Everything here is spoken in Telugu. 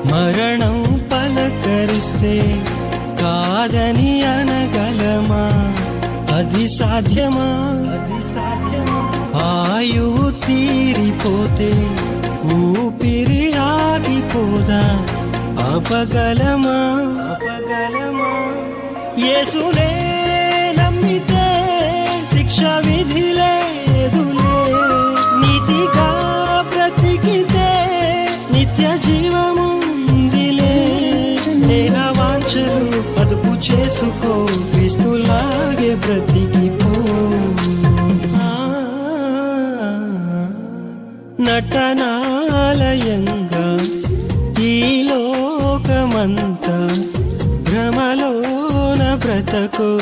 మరణం పలకరిస్తే కాదని అనగలమా? అది సాధ్యమా? ఆయువు తీరిపోతే ఊపిరి ఆగిపోదా? అపగలమా? యేసునే నమ్మితే శిక్ష విధి లేదులే. నీతిగా బ్రతికితే నిత్య జీవముందిలే. దేహ వాంఛలు అదుపు చేసుకో, క్రీస్తులాగే బ్రతికిపో. నటనాలయంగా ఈ లోకమంతా భ్రమలోన బ్రతకో.